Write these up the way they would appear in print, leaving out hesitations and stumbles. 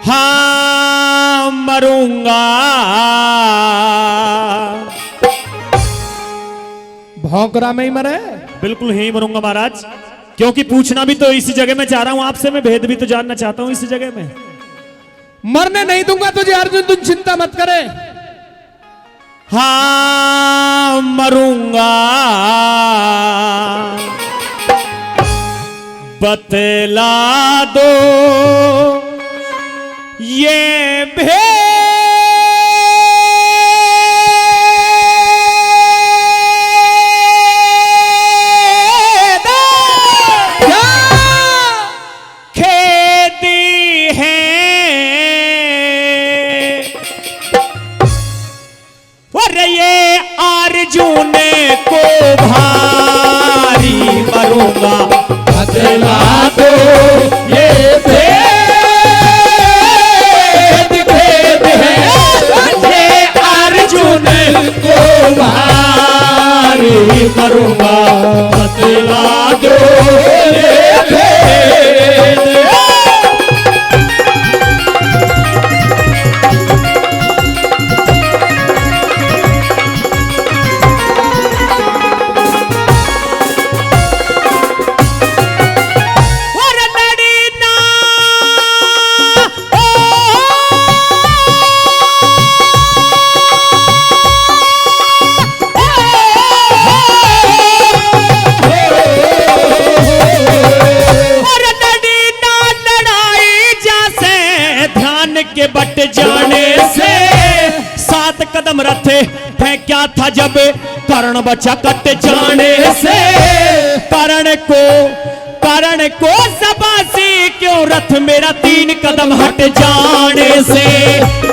हाँ मरूंगा। भौंकरा में ही मरे? बिल्कुल यही मरूंगा महाराज, क्योंकि पूछना भी तो इसी जगह में चाह रहा हूं आपसे, मैं भेद भी तो जानना चाहता हूं इसी जगह में। मरने नहीं दूंगा तुझे अर्जुन, तुम चिंता मत करे। हाँ मरूंगा, बतला दो ये भेद। अर्जुन को भारी मरूंगा, बतला दो ये भेद भेद है। ये अर्जुन को भारी मरूंगा, बतला दो ये भेद। के बट जाने से 7 कदम रथ फेंका था जब कर्ण बचा कट जाने से। कर्ण को सबासी क्यों रथ मेरा 3 कदम हट जाने से।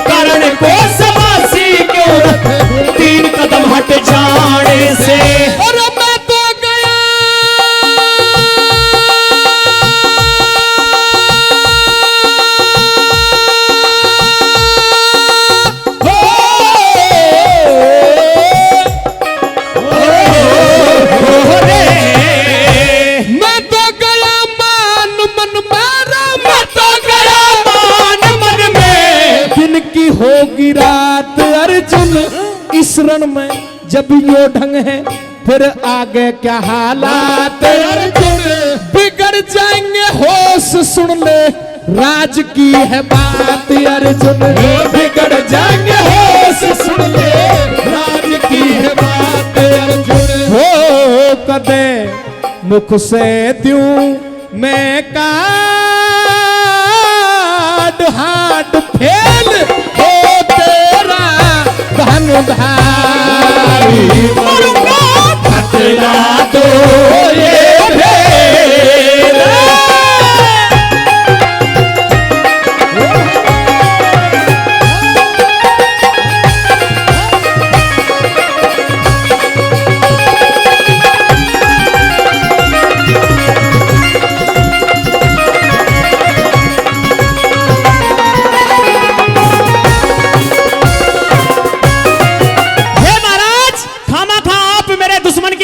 कर्ण को सबासी क्यों रथ 3 कदम हट जाने से। और मैं तो गया होगी रात अर्जुन इस रण में, जब यो ढंग है फिर आगे क्या हालात। अर्जुन बिगड़ जाएंगे होश सुन ले, राज की है बात। अर्जुन बिगड़ जाएंगे होश सुन ले, राज की है बात। अर्जुन हो कदे मुख से द्यूं मैं काट हाथ फेल हो तेरा धनुधारी मरूंगा, बतला दो ये भेद।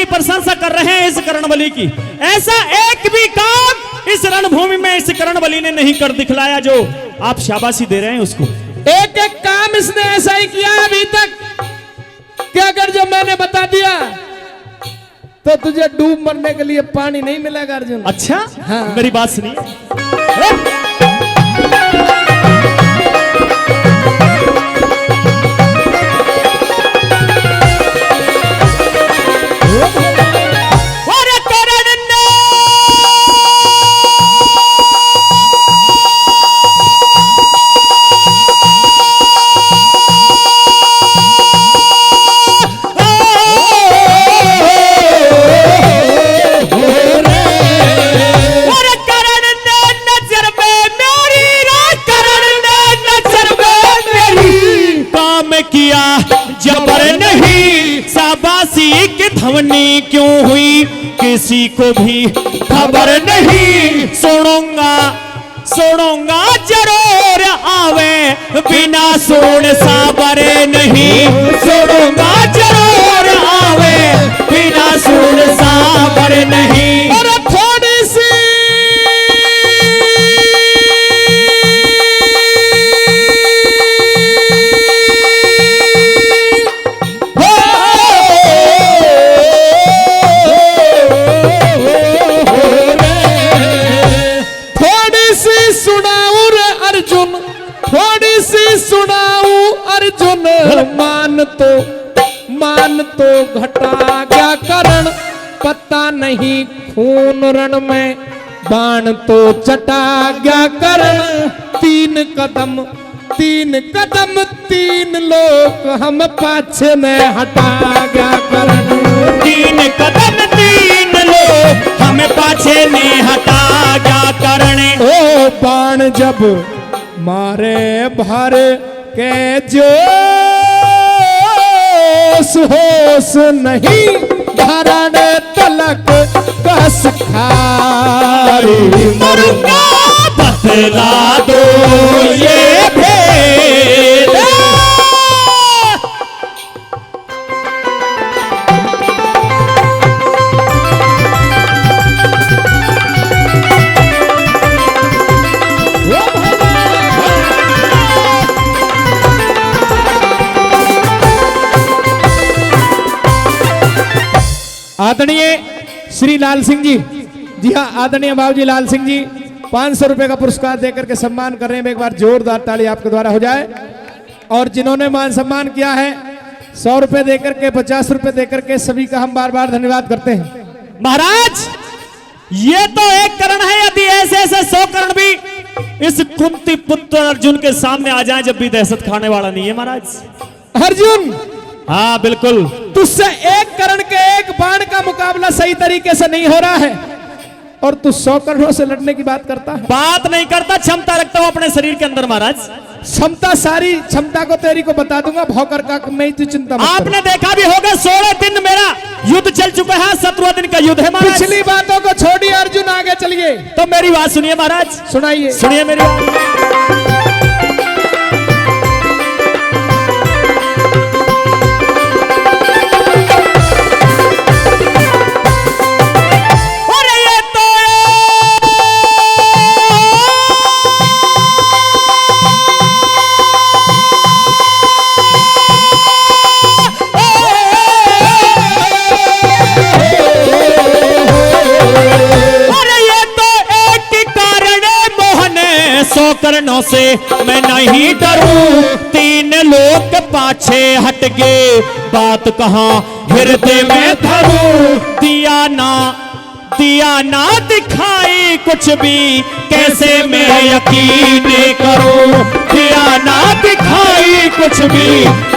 प्रशंसा कर रहे हैं इस कर्णबली की। ऐसा एक भी काम इस रणभूमि में इस कर्णबली ने नहीं कर दिखलाया जो आप शाबाशी दे रहे हैं उसको। एक एक काम इसने ऐसा ही किया अभी तक कि अगर जब मैंने बता दिया तो तुझे डूब मरने के लिए पानी नहीं मिलेगा अर्जुन। अच्छा हाँ। मेरी बात सुनिए। धवनी क्यों हुई किसी को भी खबर नहीं। सुनूंगा जरूर आवे बिना सुन साबरे नहीं। सुनूंगा जरूर आवे बिना सुन साबरे नहीं। और थोड़ी सी सुनाऊं रे अर्जुन, थोड़ी सी सुनाऊं अर्जुन। मान तो घटा क्या करण, पता नहीं खून रण में बाण तो चटा गया करण। तीन कदम तीन लोग हम पाछे में हटा गया करण। 3 कदम 3 लोग हमें पाछे में हटा गया करण। ओ बाण जब मारे भर के जोश होश नहीं, धरण तलक कस खारी। मरूंगा बतला दो ये भेद। आदरणीय श्री लाल सिंह जी हाँ, आदरणीय बाबूजी लाल सिंह जी 500 रुपए का पुरस्कार देकर के सम्मान कर रहे हैं। एक बार जोरदार ताली आपके द्वारा हो जाए। और जिन्होंने मान सम्मान किया है 100 रुपए देकर के, 50 रुपए देकर के, सभी का हम बार बार धन्यवाद करते हैं। महाराज ये तो एक करण है, यदि ऐसे ऐसे 100 करण भी इस कुंती पुत्र अर्जुन के सामने आ जाएं जब भी दहशत खाने वाला नहीं है महाराज। अर्जुन हाँ बिल्कुल, तुझसे एक करण के एक बाण का मुकाबला सही तरीके से नहीं हो रहा है और तू 100 करणों से लड़ने की बात करता है। बात नहीं करता, क्षमता रखता हूं अपने शरीर के अंदर महाराज। क्षमता, सारी क्षमता को तेरी को बता दूंगा, भौकर का मैं तू चिंता मत कर। आपने देखा भी होगा 16 दिन मेरा युद्ध चल चुका है, 17वां दिन का युद्ध है महाराज। पिछली बातों को छोड़िए अर्जुन, आगे चलिए। तो मेरी बात सुनिए महाराज, सुनाइए। सुनिए मेरी बात। करणों से मैं नहीं डरूं, 3 लोग पाछे हट गए, बात कहां हृदय में धरूं। दिया ना दिखाई कुछ भी, कैसे मैं यकीन करूं। दिया ना दिखाई कुछ भी,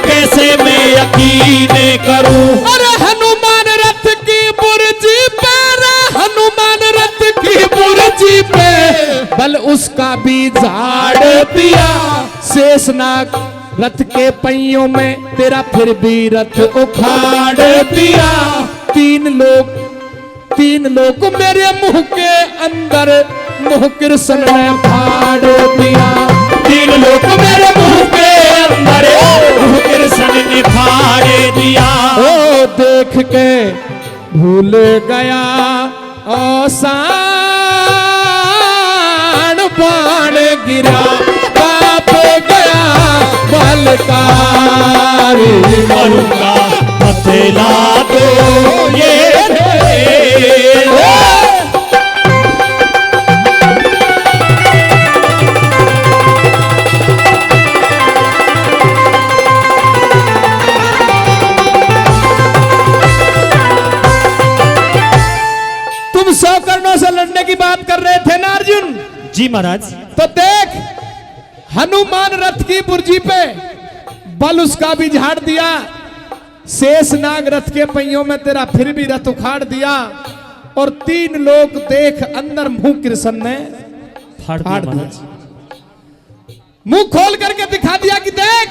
कैसे मैं यकीन करूं। अरे हनुमान रथ की बुर्जी पे, हनुमान रथ की बुर्जी पे, बल उसका भी झाड़ दिया। शेषनाग रथ के पहियों में तेरा फिर भी रथ उखाड़ दिया। 3 लोग मेरे मुंह के अंदर मुंह कृष्ण ने फाड़ दिया। 3 लोग मेरे मुंह के अंदर मुंह कृष्ण ने फाड़ दिया। ओ देख के भूल गया औसान, बाण गिरा कांप गया बलकारी। मरूंगा बतला दो ये भेद। तुम 100 करणों से लड़ने की बात कर रहे थे ना अर्जुन? जी महाराज। तो देख, हनुमान रथ की बुर्जी पे बल उसका भी झाड़ दिया। शेषनाग रथ के पहियों में तेरा फिर भी रथ उखाड़ दिया। और 3 लोग देख अंदर मुंह कृष्ण ने फाड़ दिया। मुंह खोल करके दिखा दिया कि देख,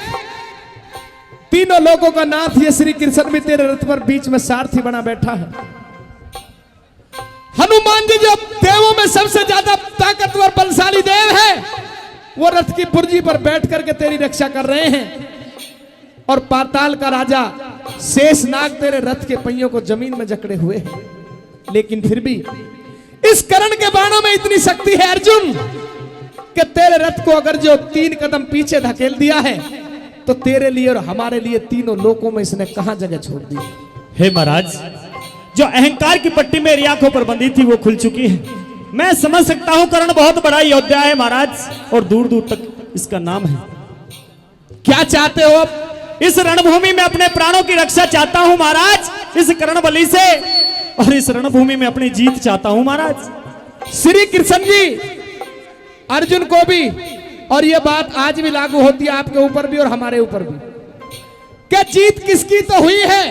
तीनों लोगों का नाथ ये श्री कृष्ण भी तेरे रथ पर बीच में सारथी बना बैठा है। हनुमान जी जो देवों में सबसे ज्यादा ताकतवर बलशाली देव है, वो रथ की बुर्जी पर बैठ करके तेरी रक्षा कर रहे हैं। और पाताल का राजा शेषनाग तेरे रथ के पहियों को जमीन में जकड़े हुए हैं। लेकिन फिर भी इस करण के बाणों में इतनी शक्ति है अर्जुन कि तेरे रथ को अगर जो 3 कदम पीछे धकेल दिया है तो तेरे लिए और हमारे लिए तीनों लोकों में इसने कहां जगह छोड़ दी। हे महाराज, जो अहंकार की पट्टी मेरी आंखों पर बंधी थी वो खुल चुकी है। मैं समझ सकता हूं कर्ण बहुत बड़ा योद्धा है महाराज, और दूर दूर तक इसका नाम है। क्या चाहते हो अब? इस रणभूमि में अपने प्राणों की रक्षा चाहता हूं महाराज, इस कर्ण बलि से, और इस रणभूमि में अपनी जीत चाहता हूं महाराज। श्री कृष्ण जी अर्जुन को भी, और यह बात आज भी लागू होती है आपके ऊपर भी और हमारे ऊपर भी, क्या जीत किसकी तो हुई है,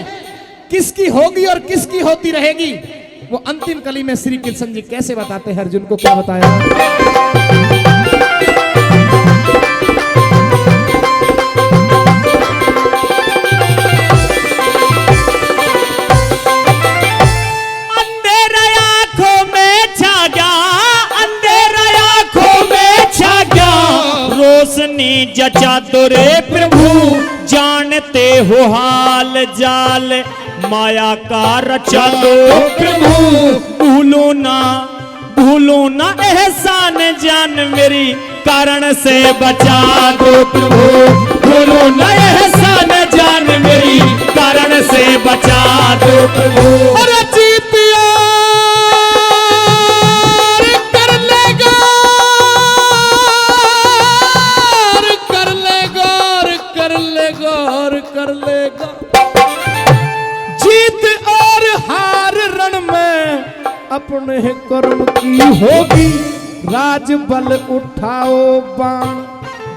किसकी होगी और किसकी होती रहेगी, वो अंतिम कली में श्री कृष्ण जी कैसे बताते हैं अर्जुन को, क्या बताया? रोशनी जचा दो रे प्रभु, जानते हो हाल जाल, माया का रचा दो प्रभु, भूलो ना एहसान जान मेरी, कारण से बचा दो प्रभु, भूलो ना एहसान जान मेरी, कारण से बचा दो प्रभु। अरे जीत कर लेगा, जीत और हार रण में अपने कर्म की होगी, राज बल उठाओ बाण,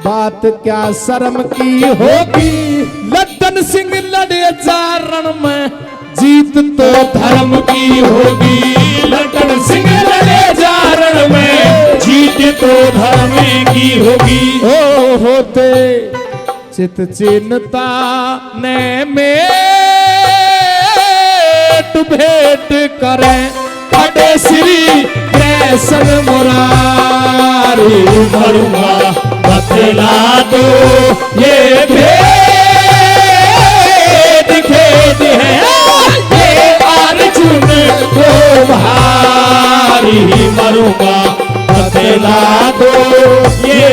बात क्या शर्म की होगी, लड्डन सिंह लड़े जा रण में, जीत तो धर्म की होगी, लड्डन सिंह लड़े जा रण में, जीत तो धर्म की होगी। ओ होते चित चिन्ता ने मेट भेंट करें, खड़े श्री कृष्ण मुरारी, मरूंगा बतला दो ये भेद खेद है, ये अर्जुन को भारी, मरूंगा बतला दो ये